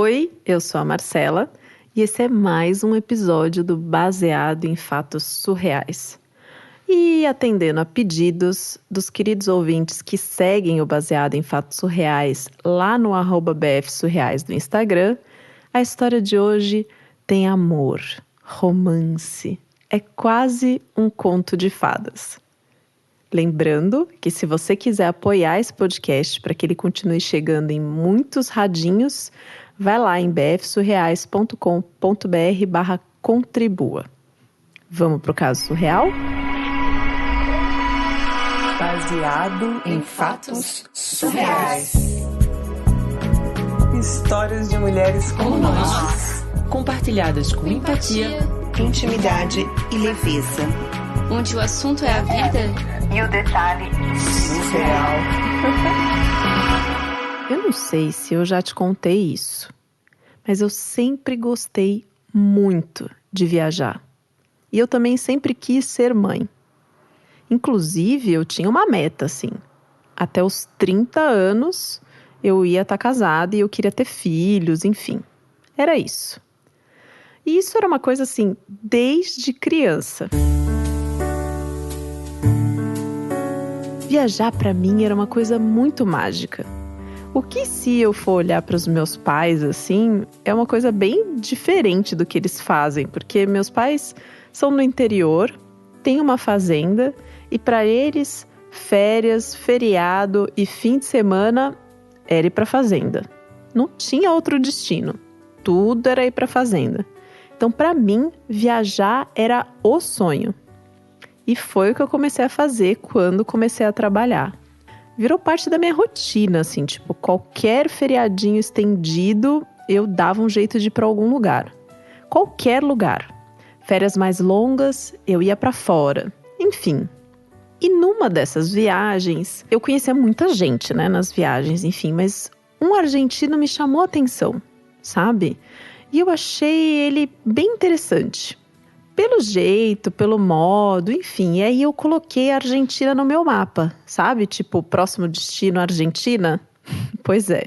Oi, eu sou a Marcela e esse é mais um episódio do Baseado em Fatos Surreais. E atendendo a pedidos dos queridos ouvintes que seguem o Baseado em Fatos Surreais lá no @bfsurreais do Instagram, a história de hoje tem amor, romance, é quase um conto de fadas. Lembrando que se você quiser apoiar esse podcast para que ele continue chegando em muitos radinhos, vai lá em bfsurreais.com.br/contribua. Vamos pro caso surreal? Baseado em fatos surreais. Histórias de mulheres como nós, compartilhadas com empatia, intimidade e leveza. Onde o assunto é a vida e o detalhe surreal. Eu não sei se eu já te contei isso, mas eu sempre gostei muito de viajar. E eu também sempre quis ser mãe. Inclusive, eu tinha uma meta, assim. Até os 30 anos, eu ia estar casada e eu queria ter filhos, enfim. Era isso. E isso era uma coisa, assim, desde criança. Viajar, para mim, era uma coisa muito mágica. O que, se eu for olhar para os meus pais, assim, é uma coisa bem diferente do que eles fazem. Porque meus pais são do interior, têm uma fazenda... E para eles, férias, feriado e fim de semana era ir para fazenda. Não tinha outro destino. Tudo era ir para fazenda. Então, para mim, viajar era o sonho. E foi o que eu comecei a fazer quando comecei a trabalhar. Virou parte da minha rotina, assim, tipo, qualquer feriadinho estendido, eu dava um jeito de ir para algum lugar. Qualquer lugar. Férias mais longas, eu ia para fora. Enfim. E numa dessas viagens, eu conhecia muita gente, né, nas viagens, enfim, mas um argentino me chamou a atenção, sabe? E eu achei ele bem interessante. Pelo jeito, pelo modo, enfim, e aí eu coloquei a Argentina no meu mapa, sabe? Tipo, próximo destino Argentina? Pois é.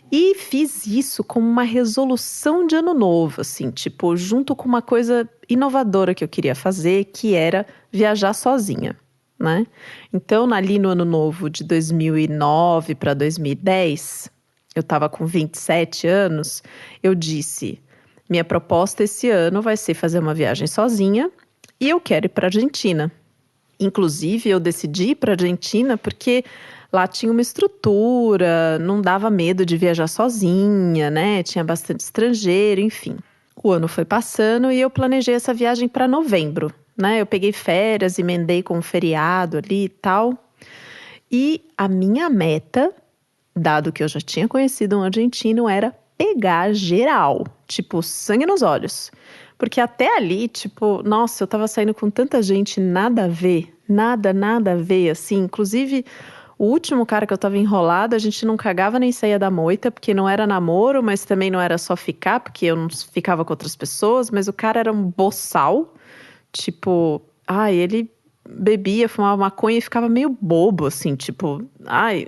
E fiz isso como uma resolução de ano novo, assim, tipo, junto com uma coisa inovadora que eu queria fazer, que era viajar sozinha. Né? Então, ali no ano novo de 2009 para 2010, eu estava com 27 anos, eu disse, minha proposta esse ano vai ser fazer uma viagem sozinha e eu quero ir para a Argentina. Inclusive, eu decidi ir para a Argentina porque lá tinha uma estrutura, não dava medo de viajar sozinha, né? Tinha bastante estrangeiro, enfim. O ano foi passando e eu planejei essa viagem para novembro. Né? Eu peguei férias, emendei com um feriado ali e tal. E a minha meta, dado que eu já tinha conhecido um argentino, era pegar geral. Tipo, sangue nos olhos. Porque até ali, tipo, nossa, eu tava saindo com tanta gente, nada a ver. Nada a ver, assim. Inclusive, o último cara que eu tava enrolada, a gente não cagava nem saía da moita, porque não era namoro, mas também não era só ficar, porque eu não ficava com outras pessoas, mas o cara era um boçal. Tipo, ele bebia, fumava maconha e ficava meio bobo, assim, tipo,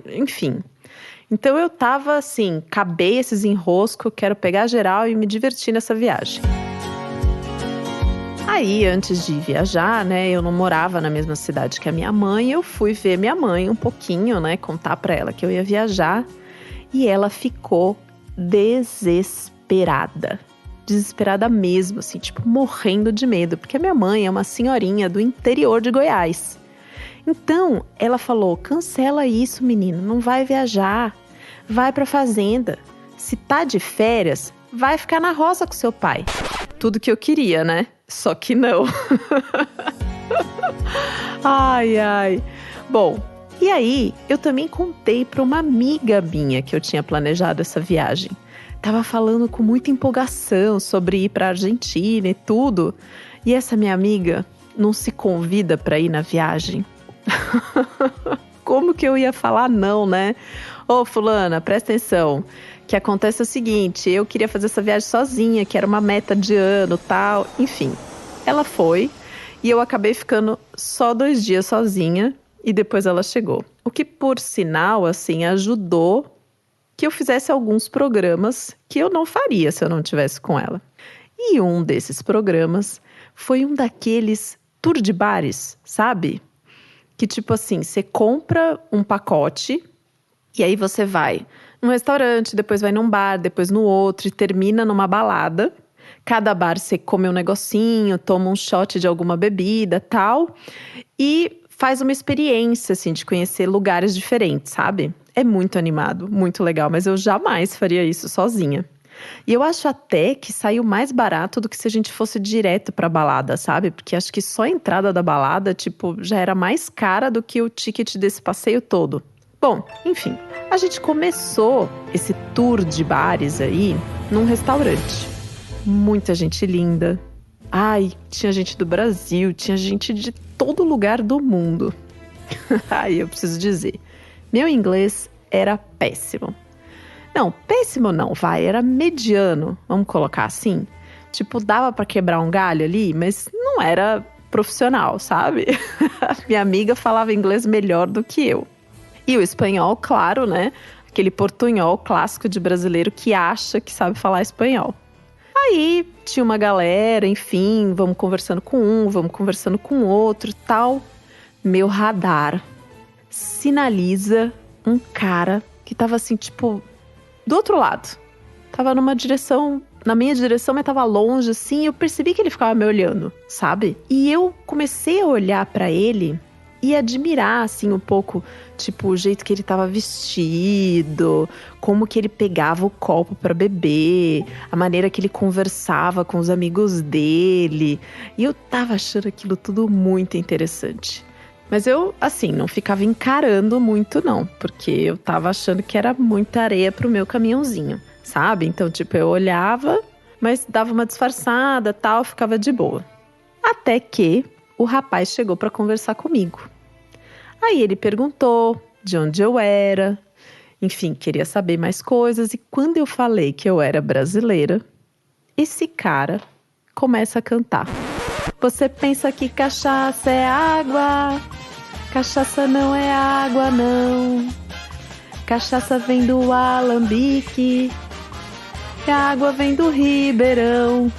enfim. Então eu tava assim, acabei esses enroscos, quero pegar geral e me divertir nessa viagem. Aí, antes de viajar, né, eu não morava na mesma cidade que a minha mãe, eu fui ver minha mãe um pouquinho, né, contar pra ela que eu ia viajar, e ela ficou desesperada mesmo, assim, tipo, morrendo de medo, porque a minha mãe é uma senhorinha do interior de Goiás. Então, ela falou, cancela isso, menino, não vai viajar, vai pra fazenda. Se tá de férias, vai ficar na roça com seu pai. Tudo que eu queria, né? Só que não. Bom, e aí, eu também contei pra uma amiga minha que eu tinha planejado essa viagem. Tava falando com muita empolgação sobre ir para a Argentina e tudo. E essa minha amiga não se convida para ir na viagem. Como que eu ia falar não, né? Ô, fulana, presta atenção. Que acontece o seguinte, eu queria fazer essa viagem sozinha, que era uma meta de ano, tal. Enfim, ela foi e eu acabei ficando só 2 dias sozinha e depois ela chegou. O que, por sinal, assim, ajudou que eu fizesse alguns programas que eu não faria se eu não estivesse com ela. E um desses programas foi um daqueles tour de bares, sabe? Que tipo assim, você compra um pacote e aí você vai num restaurante, depois vai num bar, depois no outro e termina numa balada. Cada bar você come um negocinho, toma um shot de alguma bebida, tal. E faz uma experiência, assim, de conhecer lugares diferentes, sabe? É muito animado, muito legal, mas eu jamais faria isso sozinha. E eu acho até que saiu mais barato do que se a gente fosse direto pra balada, sabe? Porque acho que só a entrada da balada, tipo, já era mais cara do que o ticket desse passeio todo. Bom, enfim, a gente começou esse tour de bares aí num restaurante. Muita gente linda. Ai, tinha gente do Brasil, tinha gente de todo lugar do mundo. Ai, eu preciso dizer, meu inglês era péssimo. Não, péssimo não, era mediano, vamos colocar assim. Tipo, dava pra quebrar um galho ali, mas não era profissional, sabe? Minha amiga falava inglês melhor do que eu. E o espanhol, claro, né? Aquele portunhol clássico de brasileiro que acha que sabe falar espanhol. Aí tinha uma galera, enfim, vamos conversando com um, vamos conversando com o outro e tal. Meu radar sinaliza um cara que tava assim, tipo, do outro lado. Tava numa direção, na minha direção, mas tava longe, assim, e eu percebi que ele ficava me olhando, sabe? E eu comecei a olhar pra ele e admirar, assim, um pouco, tipo, o jeito que ele tava vestido, como que ele pegava o copo pra beber, a maneira que ele conversava com os amigos dele. E eu tava achando aquilo tudo muito interessante. Mas eu, assim, não ficava encarando muito, não, porque eu tava achando que era muita areia pro meu caminhãozinho, sabe? Então, tipo, eu olhava, mas dava uma disfarçada, tal, ficava de boa. Até que o rapaz chegou pra conversar comigo. Aí ele perguntou de onde eu era, enfim, queria saber mais coisas. E quando eu falei que eu era brasileira, esse cara começa a cantar. Você pensa que cachaça é água? Cachaça não é água, não. Cachaça vem do alambique, e a água vem do ribeirão.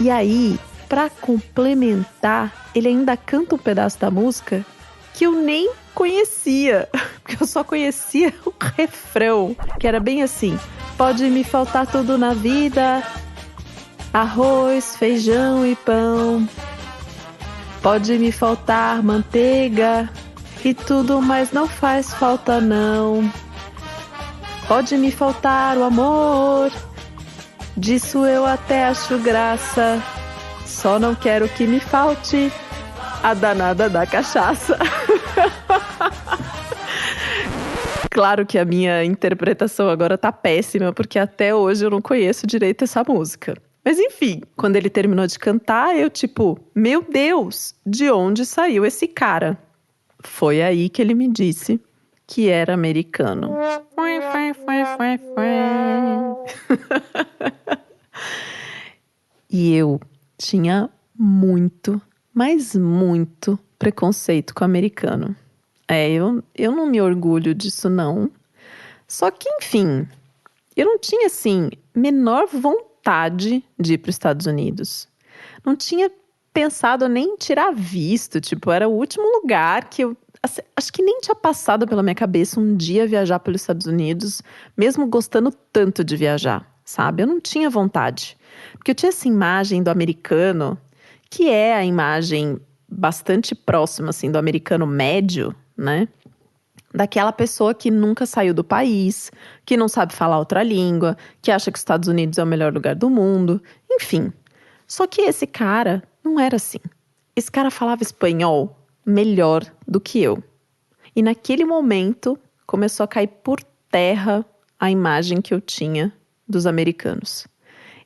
E aí, pra complementar, ele ainda canta um pedaço da música que eu nem conhecia, porque eu só conhecia o refrão, que era bem assim: pode me faltar tudo na vida, arroz, feijão e pão. Pode me faltar manteiga e tudo, mas não faz falta não. Pode me faltar o amor, disso eu até acho graça. Só não quero que me falte a danada da cachaça. Claro que a minha interpretação agora tá péssima, porque até hoje eu não conheço direito essa música. Mas enfim, quando ele terminou de cantar, eu tipo, meu Deus, de onde saiu esse cara? Foi aí que ele me disse que era americano. E eu tinha muito, mas muito preconceito com americano. Eu não me orgulho disso não. Só que, enfim, eu não tinha, assim, menor vontade de ir para os Estados Unidos. Não tinha pensado nem em tirar visto, tipo, era o último lugar que eu... Acho que nem tinha passado pela minha cabeça um dia viajar pelos Estados Unidos, mesmo gostando tanto de viajar, sabe? Eu não tinha vontade. Porque eu tinha essa imagem do americano, que é a imagem bastante próxima, assim, do americano médio, né? Daquela pessoa que nunca saiu do país, que não sabe falar outra língua, que acha que os Estados Unidos é o melhor lugar do mundo, enfim. Só que esse cara não era assim. Esse cara falava espanhol melhor do que eu. E naquele momento começou a cair por terra a imagem que eu tinha dos americanos.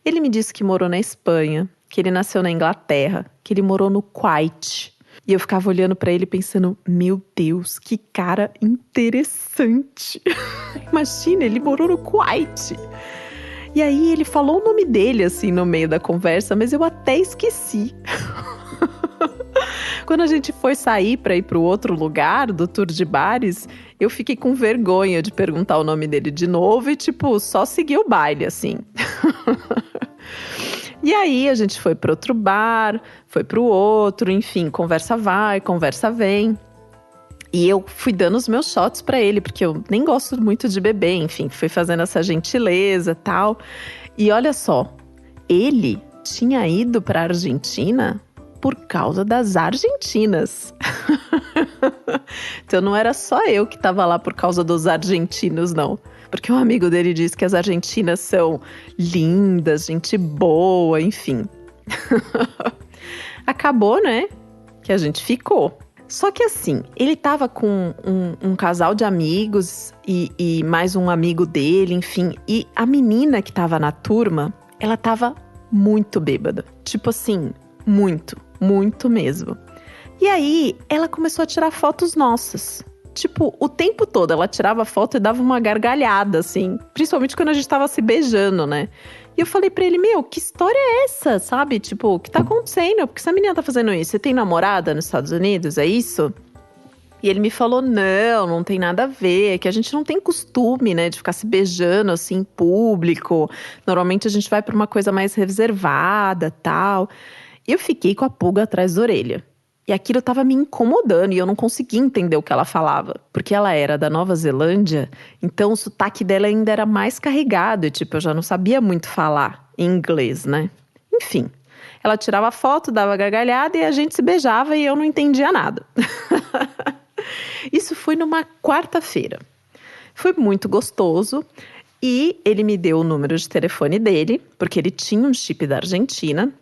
Ele me disse que morou na Espanha, que ele nasceu na Inglaterra, que ele morou no Kuwait. E eu ficava olhando pra ele pensando, meu Deus, que cara interessante. Imagina, ele morou no Kuwait. E aí ele falou o nome dele, assim, no meio da conversa, mas eu até esqueci. Quando a gente foi sair para ir para o outro lugar do tour de bares, eu fiquei com vergonha de perguntar o nome dele de novo e, tipo, só segui o baile, assim. E aí a gente foi para outro bar, foi para o outro, enfim, conversa vai, conversa vem. E eu fui dando os meus shots para ele, porque eu nem gosto muito de beber, enfim, fui fazendo essa gentileza e tal. E olha só, ele tinha ido para a Argentina por causa das argentinas. Então não era só eu que estava lá por causa dos argentinos, não. Porque um amigo dele disse que as argentinas são lindas, gente boa, enfim. Acabou, né? Que a gente ficou. Só que assim, ele tava com um casal de amigos e mais um amigo dele, enfim. E a menina que tava na turma, ela tava muito bêbada. Tipo assim, muito mesmo. E aí, ela começou a tirar fotos nossas. Tipo, o tempo todo ela tirava foto e dava uma gargalhada, assim. Principalmente quando a gente tava se beijando, né? E eu falei pra ele, meu, que história é essa, sabe? Tipo, o que tá acontecendo? Por que essa menina tá fazendo isso? Você tem namorada nos Estados Unidos, é isso? E ele me falou, não tem nada a ver. É que a gente não tem costume, né, de ficar se beijando, assim, em público. Normalmente a gente vai pra uma coisa mais reservada, tal. E eu fiquei com a pulga atrás da orelha. E aquilo tava me incomodando e eu não conseguia entender o que ela falava. Porque ela era da Nova Zelândia, então o sotaque dela ainda era mais carregado. E tipo, eu já não sabia muito falar em inglês, né? Enfim, ela tirava foto, dava gargalhada e a gente se beijava e eu não entendia nada. Isso foi numa quarta-feira. Foi muito gostoso e ele me deu o número de telefone dele, porque ele tinha um chip da Argentina.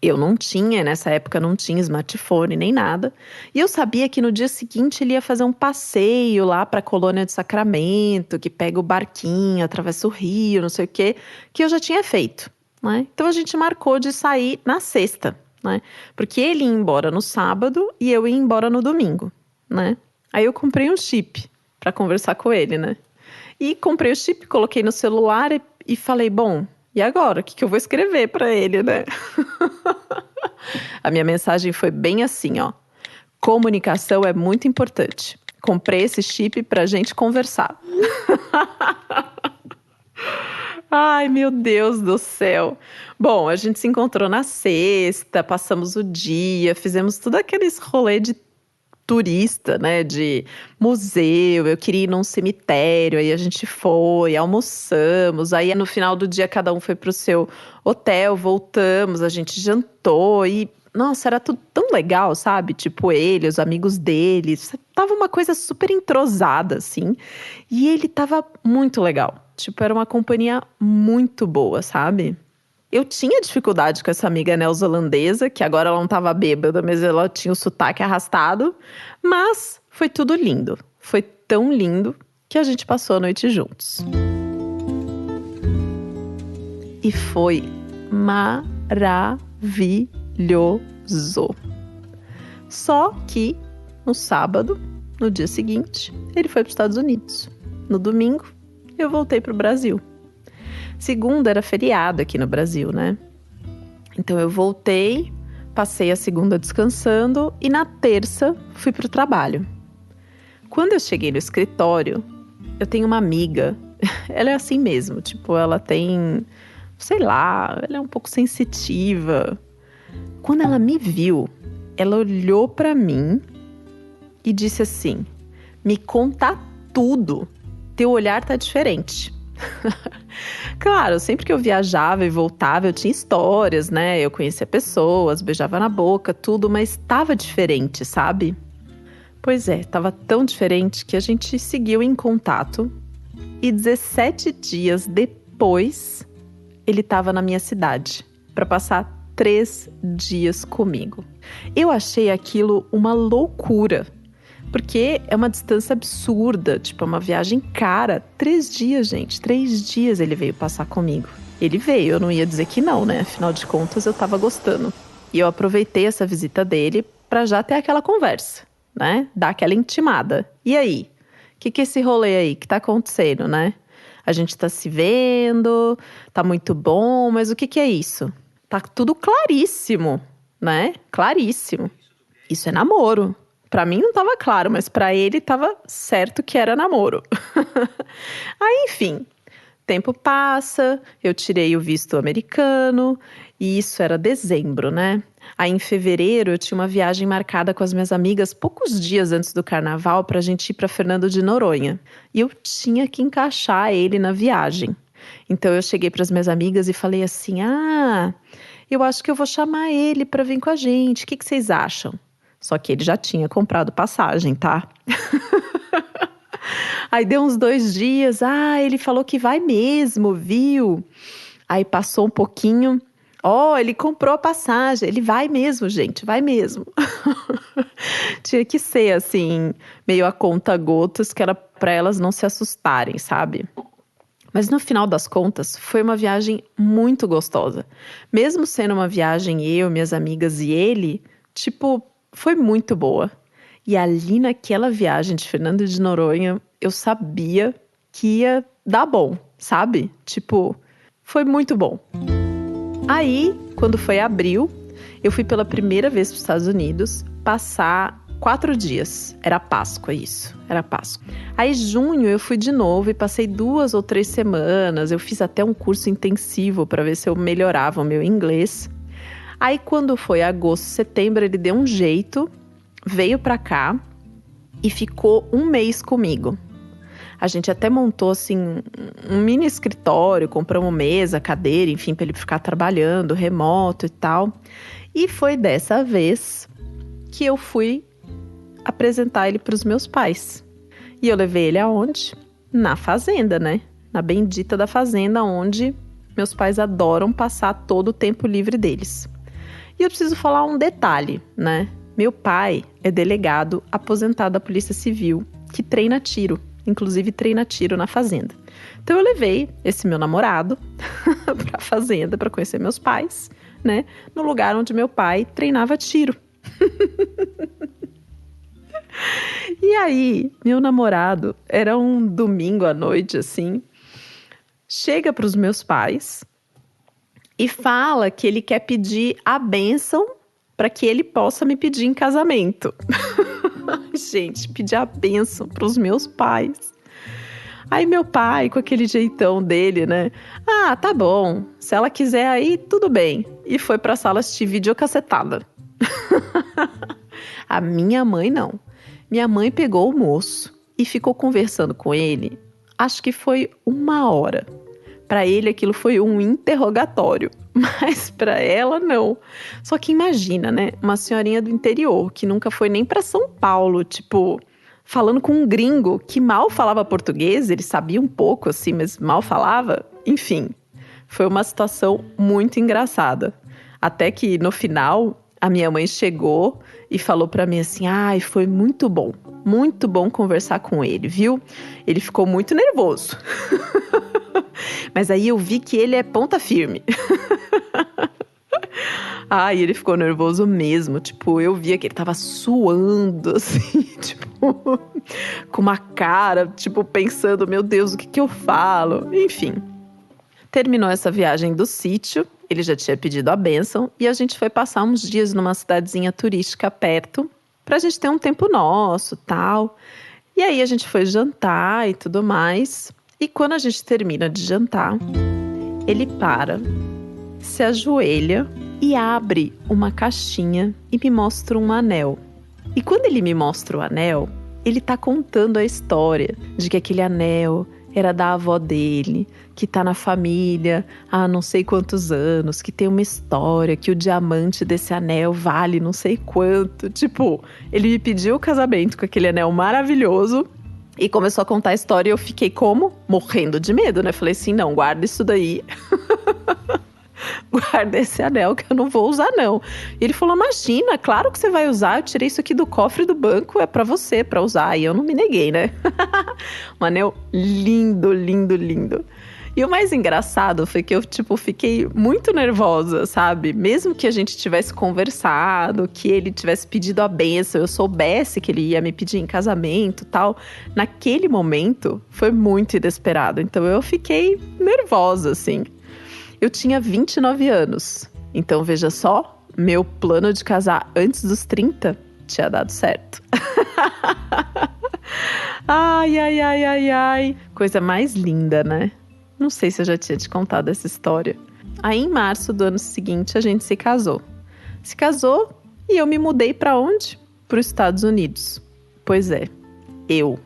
Eu não tinha, nessa época não tinha smartphone nem nada. E eu sabia que no dia seguinte ele ia fazer um passeio lá para a Colônia de Sacramento, que pega o barquinho, atravessa o rio, não sei o quê, que eu já tinha feito, né? Então a gente marcou de sair na sexta, né? Porque ele ia embora no sábado e eu ia embora no domingo, né? Aí eu comprei um chip para conversar com ele, né? E comprei o chip, coloquei no celular e falei, bom, e agora? O que eu vou escrever para ele, né? A minha mensagem foi bem assim, ó. Comunicação é muito importante. Comprei esse chip pra gente conversar. Ai, meu Deus do céu. Bom, a gente se encontrou na sexta, passamos o dia, fizemos tudo aqueles rolê de turista, né, de museu, eu queria ir num cemitério, aí a gente foi, almoçamos, aí no final do dia cada um foi pro seu hotel, voltamos, a gente jantou e, nossa, era tudo tão legal, sabe? Tipo ele, os amigos dele, tava uma coisa super entrosada, assim, e ele tava muito legal, tipo, era uma companhia muito boa, sabe? Eu tinha dificuldade com essa amiga neozelandesa, que agora ela não estava bêbada, mas ela tinha o sotaque arrastado. Mas foi tudo lindo. Foi tão lindo que a gente passou a noite juntos. E foi maravilhoso. Só que no sábado, no dia seguinte, ele foi para os Estados Unidos. No domingo, eu voltei para o Brasil. Segunda era feriado aqui no Brasil, né? Então eu voltei, passei a segunda descansando e na terça fui pro trabalho. Quando eu cheguei no escritório, eu tenho uma amiga, ela é assim mesmo, tipo, ela tem, sei lá, ela é um pouco sensitiva. Quando ela me viu, ela olhou pra mim e disse assim, me conta tudo, teu olhar tá diferente. Claro, sempre que eu viajava e voltava, eu tinha histórias, né? Eu conhecia pessoas, beijava na boca, tudo, mas estava diferente, sabe? Pois é, estava tão diferente que a gente seguiu em contato e 17 dias depois, ele estava na minha cidade para passar 3 dias comigo. Eu achei aquilo uma loucura. Porque é uma distância absurda, tipo, é uma viagem cara. 3 dias, gente, 3 dias ele veio passar comigo. Ele veio, eu não ia dizer que não, né? Afinal de contas, eu tava gostando. E eu aproveitei essa visita dele pra já ter aquela conversa, né? Dar aquela intimada. E aí? O que é esse rolê aí? O que tá acontecendo, né? A gente tá se vendo, tá muito bom, mas o que é isso? Tá tudo claríssimo, né? Claríssimo. Isso é namoro. Pra mim não tava claro, mas pra ele tava certo que era namoro. Aí, enfim, tempo passa, eu tirei o visto americano, e isso era dezembro, né? Aí em fevereiro eu tinha uma viagem marcada com as minhas amigas poucos dias antes do carnaval pra gente ir pra Fernando de Noronha. E eu tinha que encaixar ele na viagem. Então eu cheguei pras minhas amigas e falei assim, eu acho que eu vou chamar ele pra vir com a gente, o que vocês acham? Só que ele já tinha comprado passagem, tá? Aí deu uns 2 dias, ele falou que vai mesmo, viu? Aí passou um pouquinho, ele comprou a passagem, ele vai mesmo, gente, vai mesmo. Tinha que ser assim, meio a conta-gotas, que era pra elas não se assustarem, sabe? Mas no final das contas, foi uma viagem muito gostosa. Mesmo sendo uma viagem eu, minhas amigas e ele, foi muito boa. E ali naquela viagem de Fernando de Noronha, eu sabia que ia dar bom, sabe? Foi muito bom. Aí, quando foi abril, eu fui pela primeira vez para os Estados Unidos passar 4 dias. Era Páscoa isso, era Páscoa. Aí, junho, eu fui de novo e passei 2 ou 3 semanas. Eu fiz até um curso intensivo para ver se eu melhorava o meu inglês. Aí, quando foi agosto, setembro, ele deu um jeito, veio pra cá e ficou 1 mês comigo. A gente até montou, assim, um mini escritório, compramos mesa, cadeira, enfim, pra ele ficar trabalhando, remoto e tal. E foi dessa vez que eu fui apresentar ele pros meus pais. E eu levei ele aonde? Na fazenda, né? Na bendita da fazenda, onde meus pais adoram passar todo o tempo livre deles. E eu preciso falar um detalhe, né? Meu pai é delegado aposentado da Polícia Civil, que treina tiro. Inclusive treina tiro na fazenda. Então eu levei esse meu namorado pra fazenda pra conhecer meus pais, né? No lugar onde meu pai treinava tiro. E aí, meu namorado, era um domingo à noite, assim, chega pros meus pais e fala que ele quer pedir a bênção para que ele possa me pedir em casamento. Gente, pedir a bênção pros meus pais. Aí meu pai, com aquele jeitão dele, né? Tá bom, se ela quiser aí, tudo bem. E foi pra sala assistir videocassetada. A minha mãe não. Minha mãe pegou o moço e ficou conversando com ele. Acho que foi 1 hora. Para ele aquilo foi um interrogatório, mas para ela não. Só que imagina, né? Uma senhorinha do interior que nunca foi nem para São Paulo, falando com um gringo que mal falava português, ele sabia um pouco assim, mas mal falava. Enfim, foi uma situação muito engraçada. Até que no final a minha mãe chegou e falou para mim assim, foi muito bom conversar com ele, viu? Ele ficou muito nervoso. Mas aí eu vi que ele é ponta firme. E ele ficou nervoso mesmo. Eu via que ele tava suando, assim, com uma cara, pensando, meu Deus, o que eu falo? Enfim, terminou essa viagem do sítio, ele já tinha pedido a bênção, e a gente foi passar uns dias numa cidadezinha turística perto, pra gente ter um tempo nosso, tal. E aí a gente foi jantar e tudo mais. E quando a gente termina de jantar, ele para, se ajoelha e abre uma caixinha e me mostra um anel. E quando ele me mostra o anel, ele tá contando a história de que aquele anel era da avó dele, que tá na família há não sei quantos anos, que tem uma história, que o diamante desse anel vale não sei quanto. Ele me pediu o casamento com aquele anel maravilhoso. E começou a contar a história e eu fiquei como? Morrendo de medo, né? Falei assim, não, guarda isso daí. Guarda esse anel que eu não vou usar, não. E ele falou, imagina, claro que você vai usar. Eu tirei isso aqui do cofre do banco, é pra você, pra usar. E eu não me neguei, né? Um anel lindo, lindo, lindo. E o mais engraçado foi que eu, fiquei muito nervosa, sabe? Mesmo que a gente tivesse conversado, que ele tivesse pedido a bênção, eu soubesse que ele ia me pedir em casamento e tal, naquele momento foi muito inesperado. Então eu fiquei nervosa, assim. Eu tinha 29 anos. Então veja só, meu plano de casar antes dos 30 tinha dado certo. Ai. Coisa mais linda, né? Não sei se eu já tinha te contado essa história. Aí, em março do ano seguinte, a gente se casou. Se casou e eu me mudei para onde? Para os Estados Unidos. Pois é, eu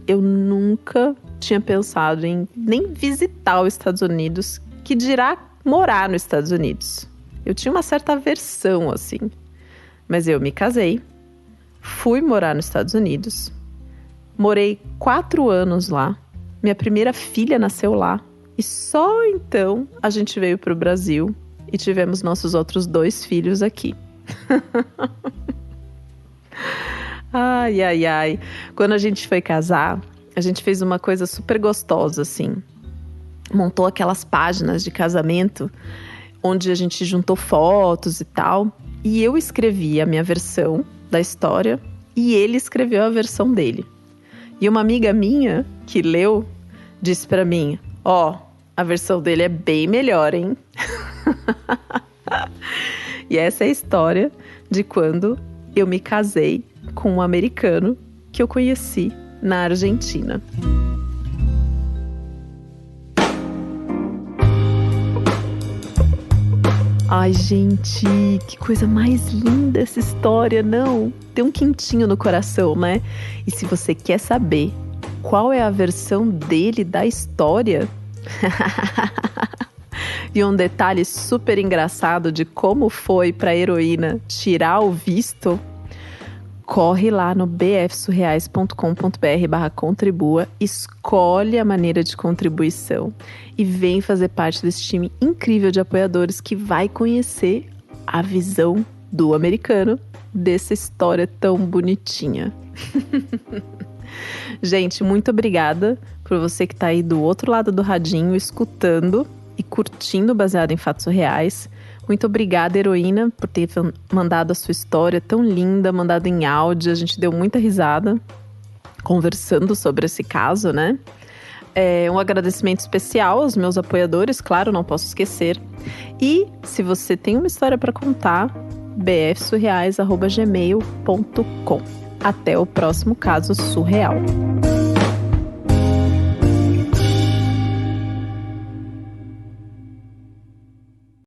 nunca tinha pensado em nem visitar os Estados Unidos, que dirá morar nos Estados Unidos. Eu tinha uma certa aversão, assim. Mas eu me casei, fui morar nos Estados Unidos, morei 4 anos lá, minha primeira filha nasceu lá, e só então a gente veio para o Brasil e tivemos nossos outros 2 filhos aqui. Ai. Quando a gente foi casar, a gente fez uma coisa super gostosa, assim. Montou aquelas páginas de casamento, onde a gente juntou fotos e tal. E eu escrevi a minha versão da história e ele escreveu a versão dele. E uma amiga minha que leu disse pra mim: ó, a versão dele é bem melhor, hein? E essa é a história de quando eu me casei com um americano que eu conheci na Argentina. Ai, gente, que coisa mais linda essa história, não? Tem um quentinho no coração, né? E se você quer saber qual é a versão dele da história... E um detalhe super engraçado de como foi para a heroína tirar o visto, corre lá no bfsurreais.com.br/contribua, escolhe a maneira de contribuição e vem fazer parte desse time incrível de apoiadores que vai conhecer a visão do americano dessa história tão bonitinha. Gente, muito obrigada por você que está aí do outro lado do radinho, escutando e curtindo Baseado em Fatos Reais. Muito obrigada, heroína, por ter mandado a sua história tão linda, mandado em áudio. A gente deu muita risada conversando sobre esse caso, né? Um agradecimento especial aos meus apoiadores, claro, não posso esquecer. E se você tem uma história para contar, bfsurreais@gmail.com. Até o próximo caso surreal.